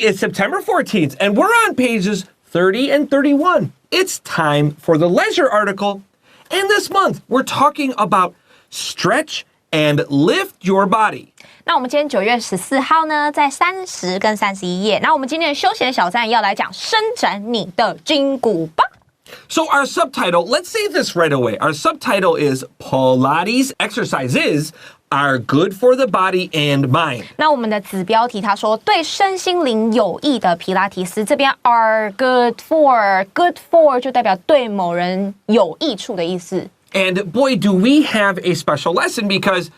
is September 14th, and we're on pages 30 and 31. It's time for the leisure article. And this month, we're talking about stretch and lift your body. 那我们今天9月14号呢，在30跟31页。那我们今天的休闲小站要来讲伸展你的筋骨吧。So our subtitle, let's say this right away. Our subtitle is Pilates exercises are good for the body and mind. 那我们的子标题他说对身心灵有益的皮拉提斯，这边 are good for 就代表对某人有益处的意思。And boy, do we have a special lesson because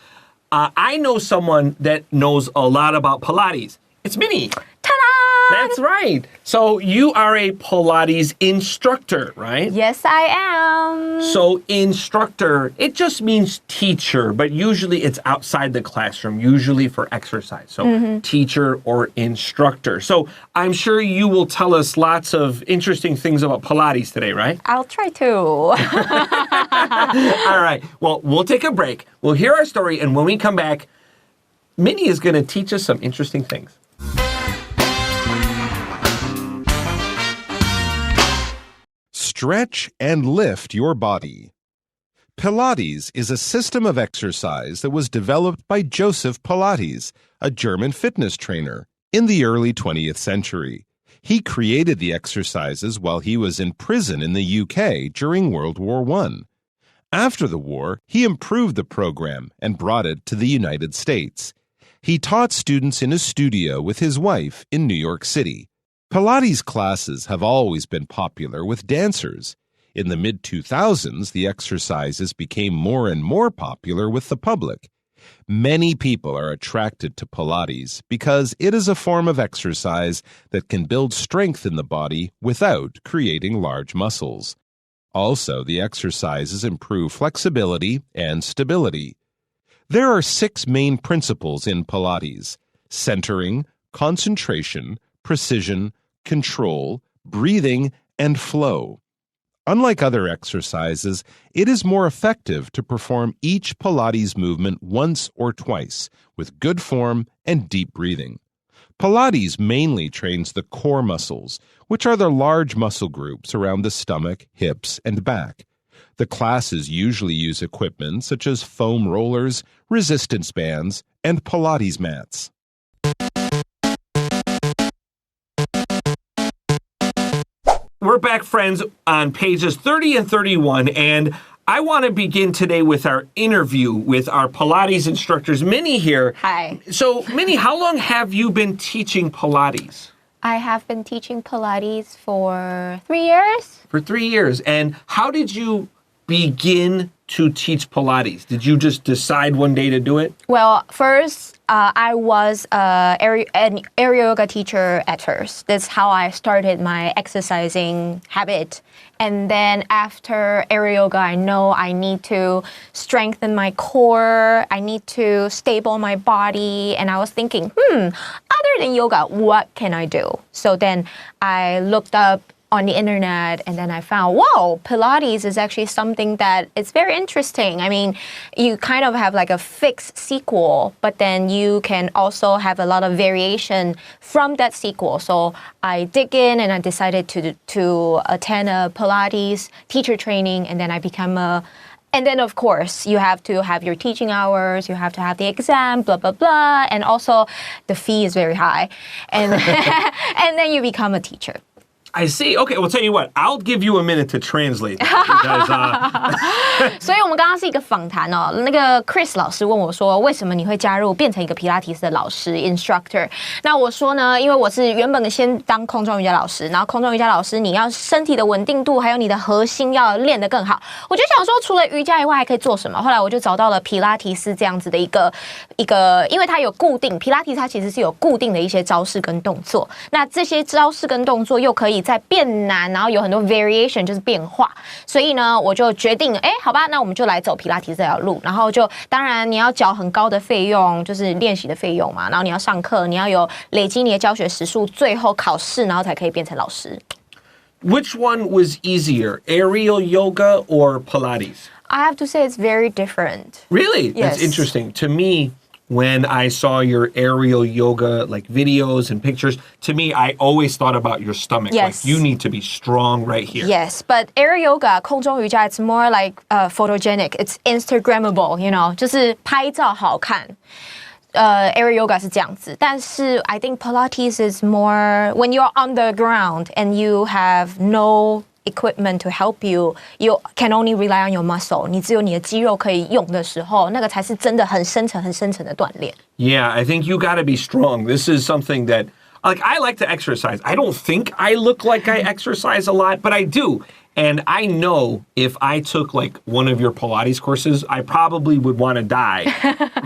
I know someone that knows a lot about Pilates. It's Minnie. Ta-da! That's right. So you are a Pilates instructor, right? Yes, I am. So instructor, it just means teacher, but usually it's outside the classroom, usually for exercise. So teacher or instructor. So I'm sure you will tell us lots of interesting things about Pilates today, right? I'll try to. All right. Well, we'll take a break. We'll hear our story, and when we come back, Minnie is going to teach us some interesting things. Stretch and lift your body. Pilates is a system of exercise that was developed by Joseph Pilates, a German fitness trainer, in the early 20th century. He created the exercises while he was in prison in the UK during World War I. After the war, he improved the program and brought it to the United States. He taught students in a studio with his wife in New York City. Pilates classes have always been popular with dancers. In the mid-2000s, the exercises became more and more popular with the public. Many people are attracted to Pilates because it is a form of exercise that can build strength in the body without creating large muscles. Also, the exercises improve flexibility and stability. There are 6 main principles in Pilates: centering, concentration, precision, control, breathing, and flow. Unlike other exercises, it is more effective to perform each Pilates movement once or twice with good form and deep breathing. Pilates mainly trains the core muscles, which are the large muscle groups around the stomach, hips, and back. The classes usually use equipment such as foam rollers, resistance bands, and Pilates mats. We're back, friends, on pages 30 and 31, and I want to begin today with our interview with our Pilates instructors, Minnie here. Hi. So, Minnie, how long have you been teaching Pilates? I have been teaching Pilates for 3 years. For 3 years. And how did you begin to teach Pilates? Did you just decide one day to do it? Well, first, I was an aerial yoga teacher at first. That's how I started my exercising habit. And then after aerial yoga, I know I need to strengthen my core. I need to stable my body. And I was thinking, other than yoga, what can I do? So then I looked up on the internet, and then I found, whoa, Pilates is actually something that is very interesting. I mean, you kind of have like a fixed sequel, but then you can also have a lot of variation from that sequel. So I dig in and I decided to attend a Pilates teacher training, and then I become and then, of course, you have to have your teaching hours, you have to have the exam, blah, blah, blah. And also, the fee is very high. And, and then you become a teacher. I see. Okay, well, tell you what, I'll give you a minute to translate this because, 所以我们刚刚是一个访谈哦，那个 Chris 老师问我说，为什么你会加入变成一个皮拉提斯的老师 instructor？ 那我说呢，因为我是原本先当空中瑜伽老师，然后空中瑜伽老师你要身体的稳定度，还有你的核心要练得更好。我就想说，除了瑜伽以外还可以做什么？后来我就找到了皮拉提斯这样子的一个，因为它有固定，皮拉提斯它其实是有固定的一些招式跟动作，那这些招式跟动作又可以在变难，然后有很多 variation 就是变化，所以呢，我就决定，好吧，那我们就来走皮拉提这条路，然后就当然你要缴很高的费用，就是练习的费用嘛，然后你要上课，你要有累积你的教学时数，最后考试，然后才可以变成老师。Which one was easier, aerial yoga or Pilates? I have to say it's very different. Really? Yes. That's interesting. To me, when I saw your aerial yoga like videos and pictures, to me, I always thought about your stomach. Yes. Like you need to be strong right here. Yes, but aerial yoga 空中瑜伽 it's more like photogenic. It's Instagrammable, you know, 就是拍照好看。aerial yoga 是这样子，但是 I think Pilates is more when you're on the ground and you have no equipment to help you, you can only rely on your muscle. 你只有你的肌肉可以用的时候，那个才是真的很深层的锻炼。Yeah, I think you got to be strong. This is something that, like, I like to exercise. I don't think I look like I exercise a lot, but I do. And I know if I took like one of your Pilates courses, I probably would want to die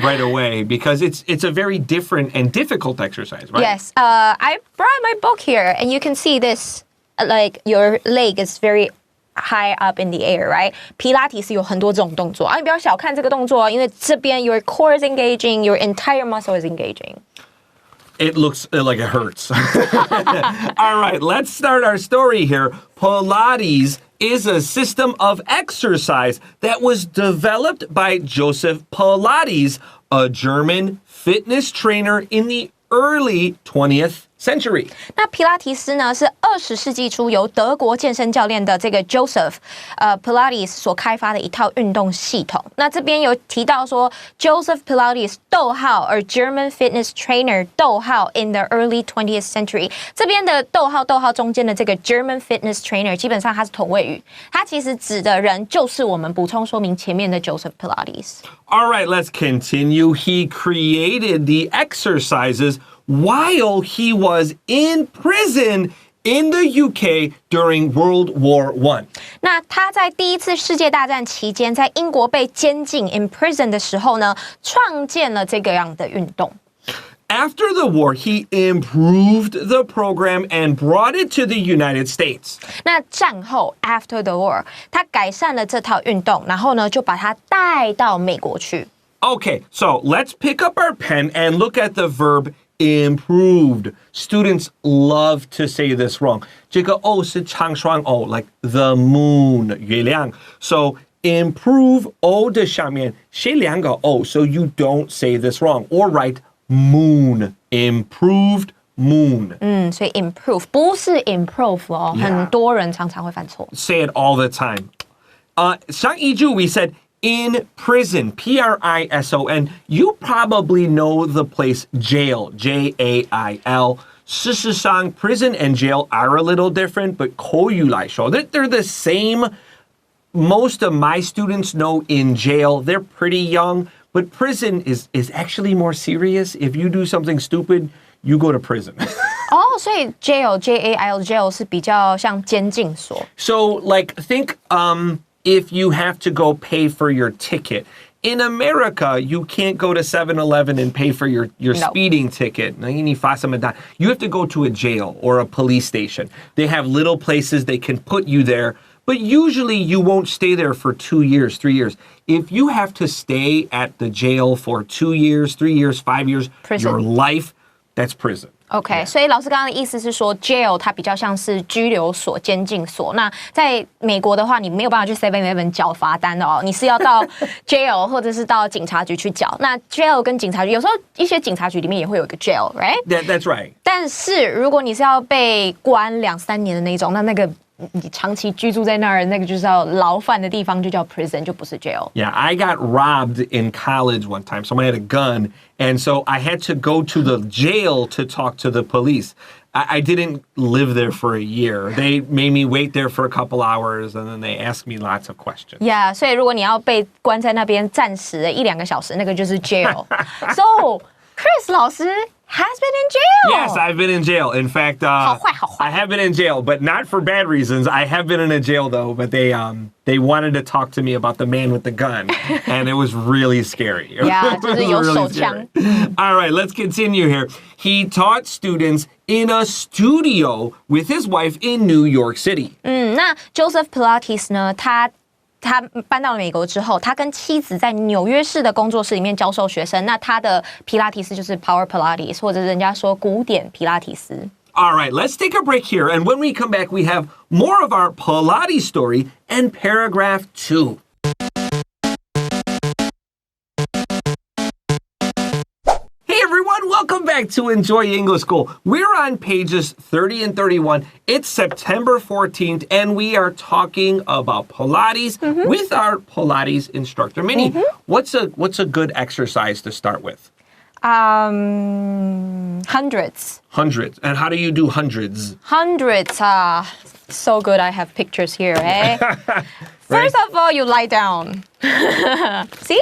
right away because it's a very different and difficult exercise, right? Yes, I brought my book here and you can see this, like your leg is very high up in the air, right? Pilates 有很多这种动作啊，你不要小看这个动作，因为这边 your core is engaging, your entire muscle is engaging. It looks like it hurts. All right, let's start our story here. Pilates is a system of exercise that was developed by Joseph Pilates, a German fitness trainer in the early 20th century. 那皮拉提斯呢，是20世纪初由德国健身教练的这个 Joseph Pilates 所开发的一套运动系统。那这边有提到说 Joseph Pilates 逗号 a German fitness trainer 逗号 in the early 20th century。这边的逗号中间的这个 German fitness trainer 基本上它是同位语，它其实指的人就是我们补充说明前面的 Joseph Pilates。All right, let's continue. He created the exercises while he was in prison in the UK during World War I. 那他在第一次世界大战期间，在英国被监禁 （imprison） 的时候呢，创建了这个样的运动。After the war, he improved the program and brought it to the United States. 那战后 （after the war），他改善了这套运动，然后呢，就把它带到美国去。Okay, so let's pick up our pen and look at the verb improved. Students love to say this wrong. 这个 o 是长双 o, like the moon, 月亮. So improve o 的下面写两个 o, so you don't say this wrong. Or write moon, improved moon. 所以 improve 不是 improve 哦， 很多人常常会犯错。Say it all the time. 上一句 we said in prison, Prison. You probably know the place jail, Jail. 事实上 prison and jail are a little different, but 口语来说 they're the same. Most of my students know in jail, they're pretty young, but prison is actually more serious. If you do something stupid, you go to prison. 哦，所以 jail, jail 是比较像监禁所。So like think if you have to go pay for your ticket. In America, you can't go to 7-Eleven and pay for your speeding ticket. You have to go to a jail or a police station. They have little places they can put you there, but usually you won't stay there for 2 years, 3 years. If you have to stay at the jail for 2 years, 3 years, 5 years, Prison. your life, that's prison. OK， 所以老师刚刚的意思是说 ，jail 它比较像是拘留所、监禁所。那在美国的话，你没有办法去 7-Eleven 缴罚单的哦，你是要到 jail 或者是到警察局去缴。那 jail 跟警察局有时候一些警察局里面也会有一个 jail，right？ That's right. 但是如果你是要被关2-3年的那种，那个你长期居住在那儿，那个就是要牢犯的地方，就叫 prison， 就不是 jail。Yeah, I got robbed in college one time. Someone had a gun, and so I had to go to the jail to talk to the police. I didn't live there for a year. They made me wait there for a couple hours, and then they asked me lots of questions. Yeah， 所以如果你要被关在那边暂时的1-2个小时，那个就是 jail。So Chris 老师has been in jail. Yes, I've been in jail. In fact, I have been in jail, but not for bad reasons. I have been in a jail though, but they wanted to talk to me about the man with the gun, and it was really scary. Yeah, 就是有手枪。All right, let's continue here. He taught students in a studio with his wife in New York City. 那 Joseph Pilates 呢，他搬到了美国之后，他跟妻子在纽约市的工作室里面教授学生。那他的皮拉提斯就是 Power Pilates， 或者人家说古典皮拉提斯。All right, let's take a break here. And when we come back, we have more of our Pilates story and paragraph 2. back to Enjoy English School. We're on pages 30 and 31. It's September 14th, and we are talking about Pilates with our Pilates instructor, Minnie. What's a good exercise to start with? Hundreds. Hundreds. And how do you do hundreds? Hundreds. So good. I have pictures here, eh? First of all, you lie down. See?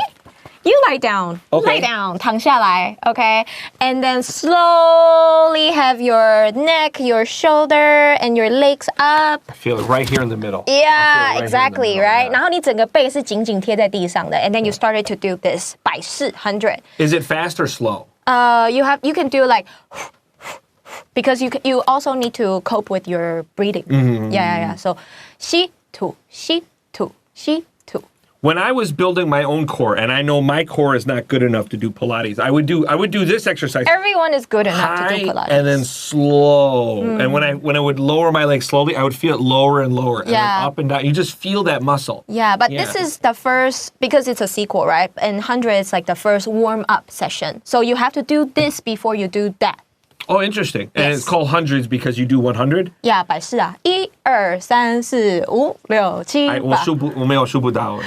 You lie down. Okay. Lie down. 躺下来, okay? And then slowly have your neck, your shoulder, and your legs up. I feel it right here in the middle. Yeah, exactly, right? Yeah. 然后你整个背是紧紧贴在地上的, and then you started to do this 百式 100. Is it fast or slow? You can do like because you also need to cope with your breathing. Yeah. So 吸吐吸吐吸吐. When I was building my own core, and I know my core is not good enough to do Pilates, I would do this exercise. Everyone is good enough High to do Pilates. and then slow. And when I would lower my legs slowly, I would feel it lower and lower. And then up and down. You just feel that muscle. Yeah, but this is the first, because it's a sequel, right? And 100 is like the first warm-up session. So you have to do this before you do that. Oh, interesting. And Yes. it's called hundreds because you do 100? Yeah, 百式啊1 2 3 4 5 6 7 我没有数不到.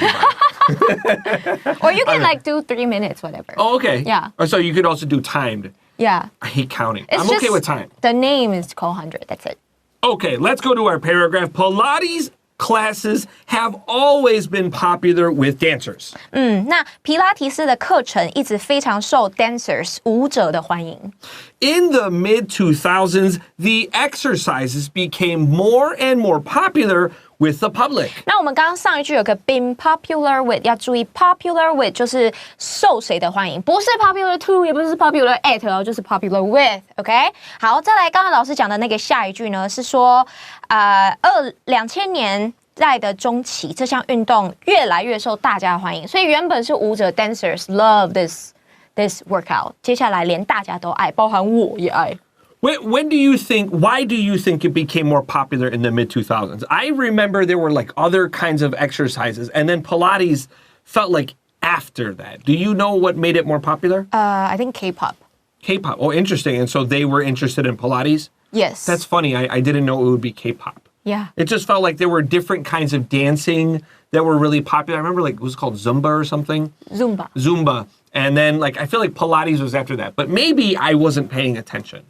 Or you can like do 3 minutes, whatever. Oh, okay. Yeah. So you could also do timed. Yeah. I hate counting. It's I'm okay just with time. The name is called 100. That's it. Okay, let's go to our paragraph. Pilates classes have always been popular with dancers. 那皮拉提斯的课程一直非常受 dancers 舞者的欢迎。In the mid-2000s, the exercises became more and more popular with the public. 那我们刚刚上一句有个 been popular with， 要注意 popular with 就是受谁的欢迎，不是 popular to， 也不是 popular at 哦，就是 popular with。OK， 好，再来刚刚老师讲的那个下一句呢，是说2000年代的中期，这项运动越来越受大家欢迎，所以原本是舞者 dancers love this workout， 接下来连大家都爱，包含我也爱。Why do you think it became more popular in the mid-2000s? I remember there were like other kinds of exercises, and then Pilates felt like after that. Do you know what made it more popular? I think K-pop. K-pop. Oh, interesting. And so they were interested in Pilates? Yes. That's funny. I didn't know it would be K-pop. Yeah. It just felt like there were different kinds of dancing that were really popular. I remember like it was called Zumba or something. Zumba. And then like I feel like Pilates was after that. But maybe I wasn't paying attention.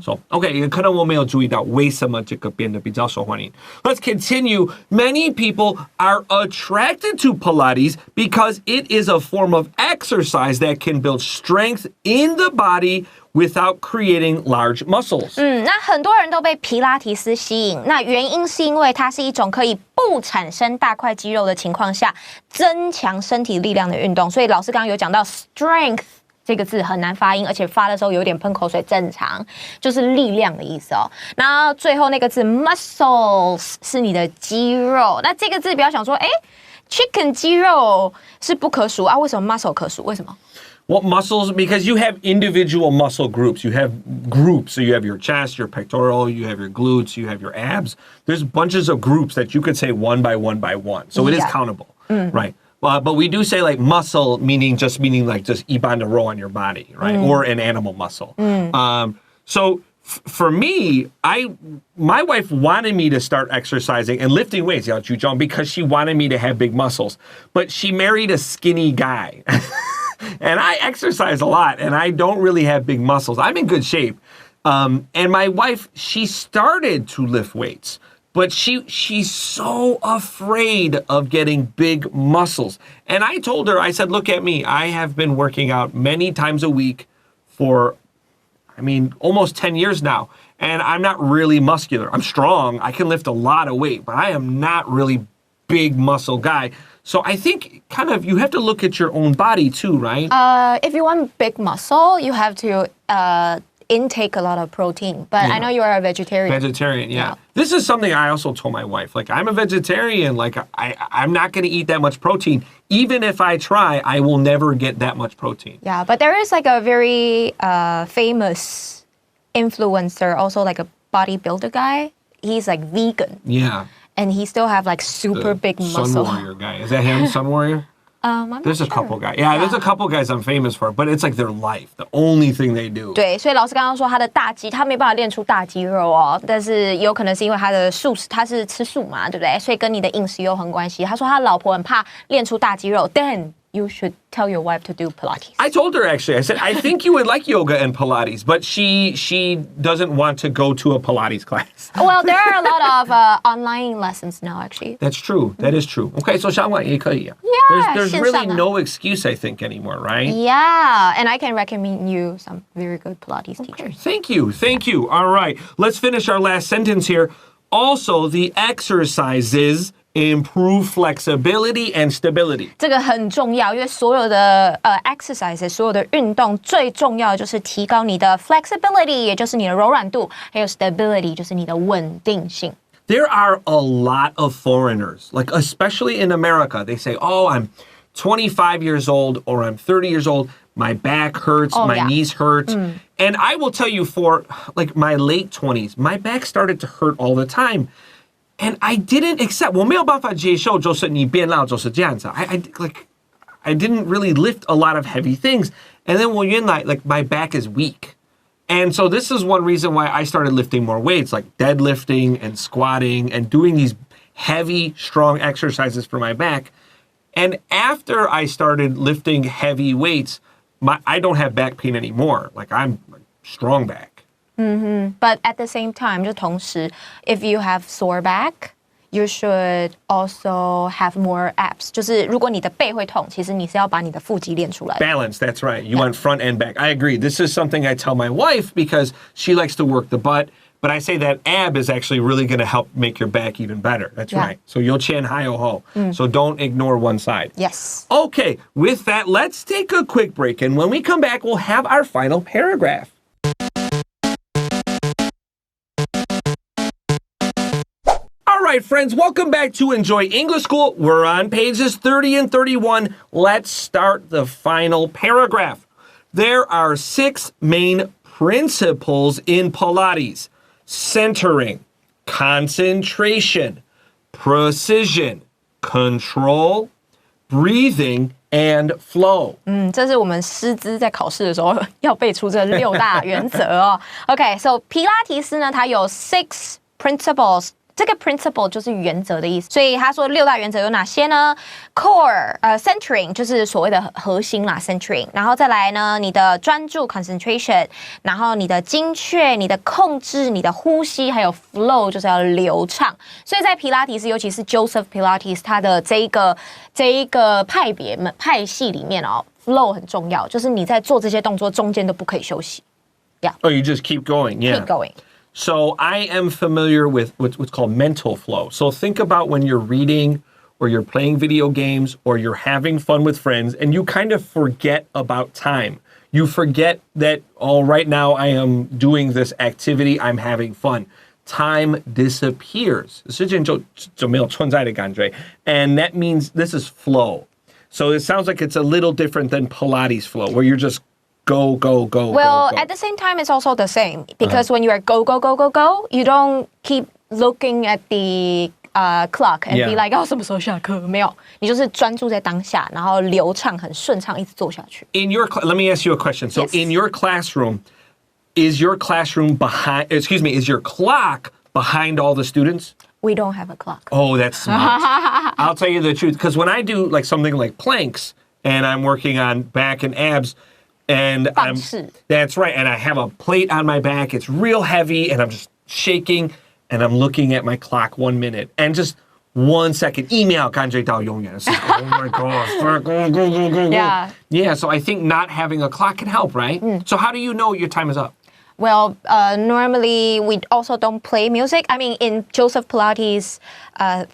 So, okay, 可能我没有注意到为什么这个变得比较受欢迎. Let's continue. Many people are attracted to Pilates because it is a form of exercise that can build strength in the body without creating large muscles. 那很多人都被皮拉提斯吸引，那原因是因为它是一种可以不产生大块肌肉的情况下增强身体力量的运动。所以老师刚刚有讲到 strength 这个字很难发音，而且发的时候有点喷口水，正常，就是力量的意思哦。然后最后那个字 muscles 是你的肌肉，那这个字不要想说，chicken 肌肉是不可数啊，为什么 muscle 可数？为什么？What muscles? Because you have individual muscle groups. You have groups. So you have your chest, your pectoral, you have your glutes, you have your abs. There's bunches of groups that you could say one by one by one. So it is countable, right? But we do say like muscle, meaning like just 一般的肉 on your body, right? Or an animal muscle. So for me, my wife wanted me to start exercising and lifting weights, because she wanted me to have big muscles. But she married a skinny guy. And I exercise a lot, and I don't really have big muscles. I'm in good shape. And my wife, she started to lift weights. But she's so afraid of getting big muscles. And I told her, I said, look at me. I have been working out many times a week for, almost 10 years now. And I'm not really muscular. I'm strong. I can lift a lot of weight, but I am not really big muscle guy. So I think kind of you have to look at your own body too, right? If you want big muscle, you have to intake a lot of protein. But I know you are a vegetarian. Vegetarian, yeah. This is something I also told my wife. Like, I'm a vegetarian. Like, I'm not going to eat that much protein. Even if I try, I will never get that much protein. Yeah, but there is like a very famous influencer, also like a bodybuilder guy. He's like vegan. Yeah. And he still have like super big muscle. Sun Warrior guy. Is that him, Sun Warrior? I'm not There's a sure. couple guys. Yeah, there's a couple guys I'm famous for, but it's like their life, the only thing they do. 对，所以老师刚刚说他的大肌，他没办法练出大肌肉哦，但是有可能是因为他的素食，他是吃素嘛，对不对？所以跟你的饮食有很关系。他说他老婆很怕练出大肌肉 ，then you should tell your wife to do Pilates. I told her actually. I said I think you would like yoga and Pilates, but she doesn't want to go to a Pilates class. Well, there are a lot of online lessons now, actually. That's true. That is true. Okay, so 上网也可以啊. Yeah, there's 线 really 上啊 no excuse, I think, anymore, right? Yeah, and I can recommend you some very good Pilates teachers. Thank you. Thank you. All right. Let's finish our last sentence here. Also, the exercises improve flexibility and stability. 这个很重要，因为所有的exercise， 所有的运动最重要的就是提高你的 flexibility， 也就是你的柔软度，还有 stability， 就是你的稳定性。There are a lot of foreigners, like especially in America, they say, oh, I'm 25 years old or I'm 30 years old. My back hurts, my knees hurt. And I will tell you for like my late 20s, my back started to hurt all the time. And I didn't accept. 我没有办法接受就是你变老就是这样子. I didn't really lift a lot of heavy things. And then 我原来 like my back is weak. And so this is one reason why I started lifting more weights, like deadlifting and squatting and doing these heavy, strong exercises for my back. And after I started lifting heavy weights, I don't have back pain anymore. Like I'm strong back. But at the same time, 就同时 if you have sore back, you should also have more abs. 就是如果你的背会痛，其实你是要把你的腹肌练出来的。 Balance, that's right. You want front and back. I agree. This is something I tell my wife because she likes to work the butt. But I say that ab is actually really going to help make your back even better. That's right. So 有前还有后. So don't ignore one side. Yes. Okay, with that, let's take a quick break. And when we come back, we'll have our final paragraph. All right, friends, welcome back to Enjoy English School. We're on pages 30 and 31. Let's start the final paragraph. There are 6 main principles in Pilates: centering, concentration, precision, control, breathing, and flow. 这是我们师资在考试的时候要背出这6大原则哦。Okay, so 皮拉提斯呢，它有 6 principles。这个 principle 就是原则的意思，所以他说6大原则有哪些呢 ？Core， centering 就是所谓的核心啦 ，centering， 然后再来呢，你的专注 concentration， 然后你的精确、你的控制、你的呼吸，还有 flow 就是要流畅。所以在皮拉提斯，尤其是 Joseph Pilates， 他的这一个派系里面哦 ，flow 很重要，就是你在做这些动作中间都不可以休息。Yeah. Oh, you just keep going. Yeah. Keep going. So I am familiar with what's called mental flow. So think about when you're reading or you're playing video games or you're having fun with friends and you kind of forget about time. You forget that, oh, right now I am doing this activity, I'm having fun. Time disappears. 时间就没有存在的感觉. And that means this is flow. So it sounds like it's a little different than Pilates flow, where you're just go, go, go, well, go, go. at the same time, it's also the same because when you are go, go, go, go, go, you don't keep looking at the clock and be like, 什么时候下课？没有，你就是专注在当下，然后流畅、很顺畅，一直做下去。Let me ask you a question. So Yes. in your classroom, is your clock behind all the students? We don't have a clock. Oh, that's smart. I'll tell you the truth. Because when I do like something like planks and I'm working on back and abs, and that's right, and I have a plate on my back, it's real heavy, and I'm just shaking, and I'm looking at my clock 1 minute, and just 1 second, 1秒感觉到永远. Oh my gosh, go. Yeah, so I think not having a clock can help, right? So how do you know your time is up? Well, normally we also don't play music. I mean, in Joseph Pilates'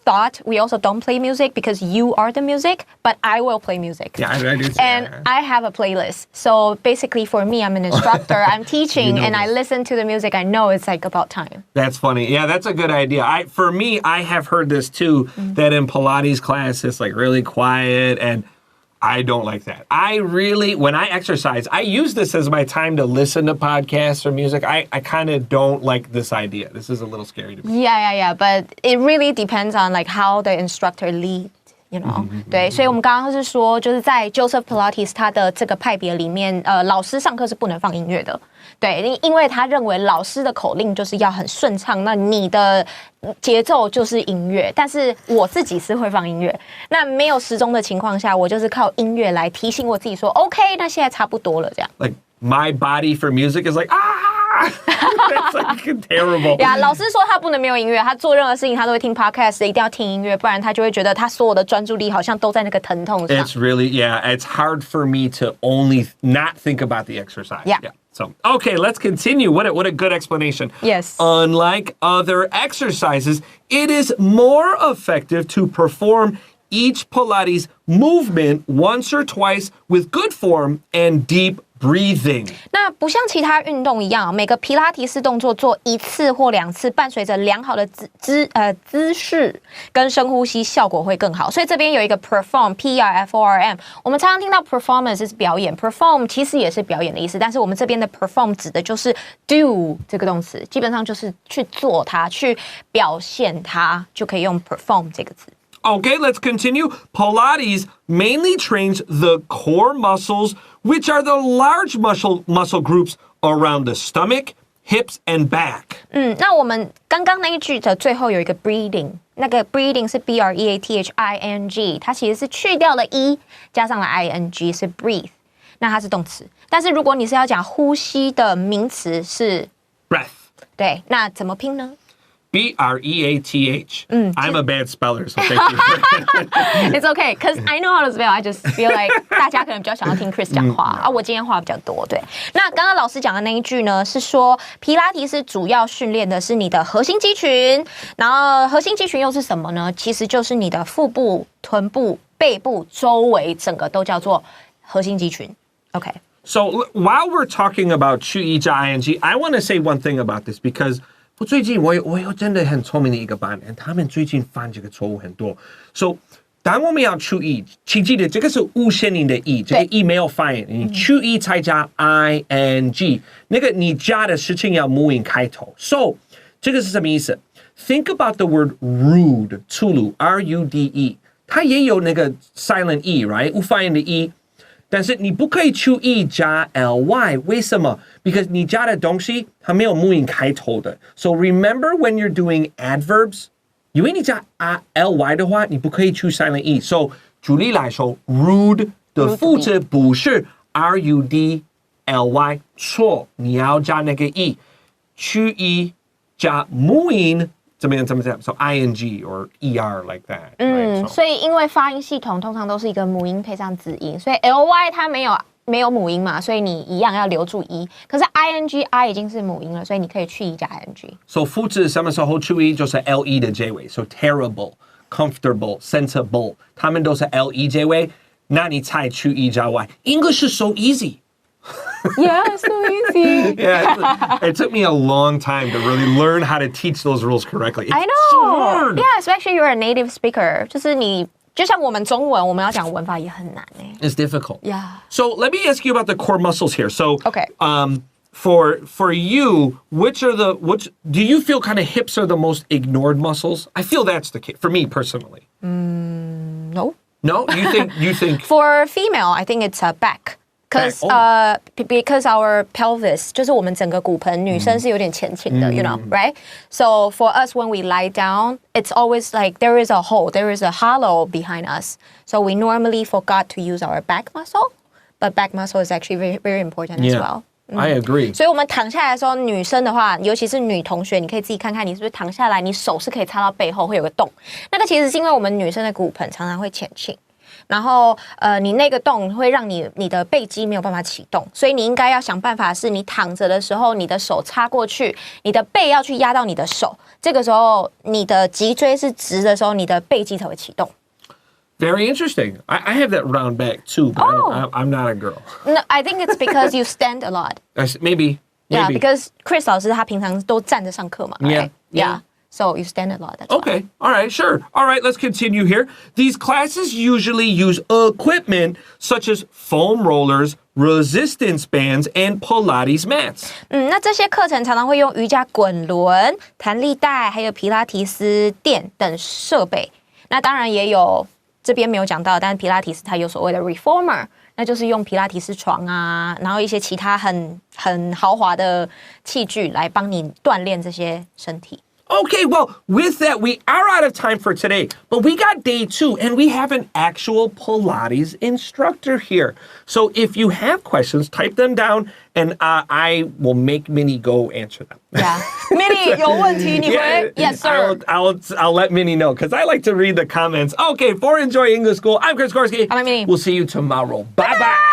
thought, we also don't play music because you are the music, but I will play music. Yeah, I do. And I have a playlist. So basically for me, I'm an instructor, I'm teaching, and I listen to the music. I know it's like about time. That's funny. Yeah, that's a good idea. For me, I have heard this too, that in Pilates class, it's like really quiet and I don't like that. When I exercise, I use this as my time to listen to podcasts or music. I kind of don't like this idea. This is a little scary to me. Yeah. But it really depends on like how the instructor leads You know，对，所以我们刚刚是说，就是在 Joseph Pilates 他的这个派别里面，老师上课是不能放音乐的，对，因为他认为老师的口令就是要很顺畅，那你的节奏就是音乐。但是我自己是会放音乐，那没有时钟的情况下，我就是靠音乐来提醒我自己说 ，OK， 那现在差不多了，这样。Like my body for music is like That's like terrible. 呀，老师说他不能没有音乐，他做任何事情他都会听 podcast， 一定要听音乐，不然他就会觉得他所有的专注力好像都在那个疼痛上。It's really, yeah, it's hard for me to only not think about the exercise. Yeah. So, okay, let's continue. What a good explanation. Yes. Unlike other exercises, it is more effective to perform each Pilates movement once or twice with good form and deep breathing. 那不像其他运动一样，每个皮拉提式动作做1次或2次，伴随着良好的姿势跟深呼吸，效果会更好。所以这边有一个 perform P-E-R-F-O-R-M， 我们常常听到 performance 是表演 ，perform 其实也是表演的意思，但是我们这边的 perform 指的就是 do 这个动词，基本上就是去做它，去表现它，就可以用 perform 这个词。Okay, let's continue. Pilates mainly trains the core muscles, which are the large muscle groups around the stomach, hips, and back. 那我们刚刚那一句的最后有一个 breathing， 那个 breathing 是 B-R-E-A-T-H-I-N-G， 它其实是去掉了 e 加上了 ing 是 breathe， 那它是动词。但是如果你是要讲呼吸的名词是 Breath. 对，那怎么拼呢？ B-R-E-A-T-H. I'm a bad speller, so thank you. It's okay, because I know how to spell. I just feel like 大家可能比较想要听 Chris 讲话啊，我今天话比较多。对，那刚刚老师讲的那一句呢，是说皮拉提斯主要训练的是你的核心肌群，然后核心肌群又是什么呢？其实就是你的腹部、臀部、背部周围整个都叫做核心肌群。OK. So while we're talking about 去一加 ing, I want to say one thing about this because 我最近我有真的很聪明的一个班，他们最近犯这个错误很多。So 当我们要去一，请记得这个是无限音的 e， 这个 e 没有发音，你去一才加 ing， 那个你加的事情要母音开头。So 这个是什么意思 ？Think about the word rude， 粗鲁 R-U-D-E， 它也有那个 silent e，right？ 无发音的 e。但是你不可以去 e 加 ly， 为什么？ Because 你加的东西它没有母音开头的。So remember when you're doing adverbs， 因为你加 ly 的话，你不可以去 silent e。So 举例来说 ，rude 的副词不是 R-U-D-L-Y， 错，你要加那个 e， 去 e 加母音。怎么样 So ing or er like that. Right? 所以因为发音系统通常都是一个母音配上子音，所以 ly 它没有母音嘛，所以你一样要留住 e。可是 ing I 已经是母音了，所以你可以去 e 加 ing。So 副词什么时候去 e 就是 le 的结尾。So terrible, comfortable, sensible， 他们都是 le 结尾，那你才去 e 加 y。English is so easy. Yeah, it's so easy. Yeah, it took me a long time to really learn how to teach those rules correctly. It's I know. so hard. Yeah, especially you're a native speaker. 就是你，就像我们中文，我们要讲文法也很难欸。It's difficult. Yeah. So let me ask you about the core muscles here. So, Okay. For you, which do you feel kind of hips are the most ignored muscles? I feel that's the case for me personally. No. No, you think For female, I think it's back. Because our pelvis 就是我们整个骨盆，女生是有点前倾的，you know, right? So for us, when we lie down, it's always like there is a hole, there is a hollow behind us. So we normally forgot to use our back muscle, but back muscle is actually very, very important as well. I agree. 所以我们躺下来的时候，女生的话，尤其是女同学，你可以自己看看，你是不是躺下来，你手是可以插到背后，会有个洞。那个其实是因为我们女生的骨盆常常会前倾。然后你那个洞会让你的背肌没有办法启动，所以你应该要想办法，是你躺着的时候，你的手插过去，你的背要去压到你的手，这个时候你的脊椎是直的时候，你的背肌才会启动。Very interesting. I have that round back too, but I'm not a girl. No, I think it's because you stand a lot. Maybe. Yeah, because Chris 老师他平常都站着上课嘛。Yeah. Yeah. So you stand a lot. That's Okay. All right. Sure. All right. Let's continue here. These classes usually use equipment such as foam rollers, resistance bands, and Pilates mats. 那这些课程常常会用瑜伽滚轮、弹力带，还有皮拉提斯垫等设备。那当然也有这边没有讲到，但皮拉提斯它有所谓的 reformer， 那就是用皮拉提斯床啊，然后一些其他很豪华的器具来帮你锻炼这些身体。Okay, well, with that, we are out of time for today, but we got day 2, and we have an actual Pilates instructor here. So if you have questions, type them down, and I will make Minnie go answer them. Yeah, Minnie 有问题你回 Yes, sir. I'll let Minnie know, because I like to read the comments. Okay, for Enjoy English School, I'm Chris Gorski. I'm Minnie. We'll see you tomorrow. Bye-bye.